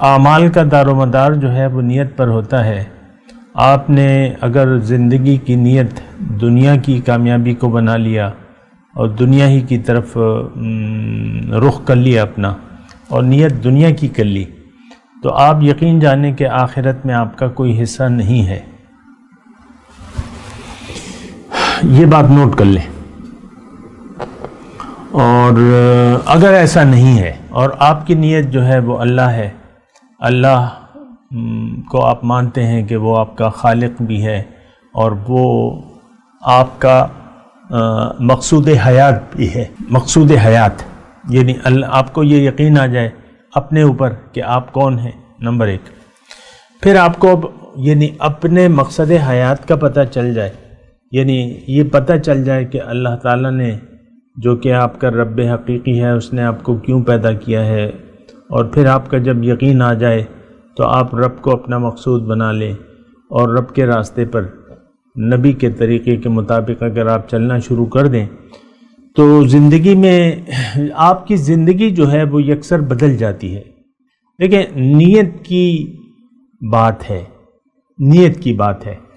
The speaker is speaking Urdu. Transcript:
اعمال کا دار و مدار جو ہے وہ نیت پر ہوتا ہے۔ آپ نے اگر زندگی کی نیت دنیا کی کامیابی کو بنا لیا اور دنیا ہی کی طرف رخ کر لیا اپنا، اور نیت دنیا کی کر لی، تو آپ یقین جانیں کہ آخرت میں آپ کا کوئی حصہ نہیں ہے۔ یہ بات نوٹ کر لیں۔ اور اگر ایسا نہیں ہے اور آپ کی نیت جو ہے وہ اللہ ہے، اللہ کو آپ مانتے ہیں کہ وہ آپ کا خالق بھی ہے اور وہ آپ کا مقصود حیات بھی ہے۔ مقصود حیات یعنی آپ کو یہ یقین آ جائے اپنے اوپر کہ آپ کون ہیں، نمبر ایک۔ پھر آپ کو یعنی اپنے مقصد حیات کا پتہ چل جائے، یعنی یہ پتہ چل جائے کہ اللہ تعالیٰ نے، جو کہ آپ کا رب حقیقی ہے، اس نے آپ کو کیوں پیدا کیا ہے، اور پھر آپ کا جب یقین آ جائے تو آپ رب کو اپنا مقصود بنا لیں اور رب کے راستے پر نبی کے طریقے کے مطابق اگر آپ چلنا شروع کر دیں تو زندگی میں آپ کی زندگی جو ہے وہ یکسر بدل جاتی ہے۔ دیکھیں، نیت کی بات ہے، نیت کی بات ہے۔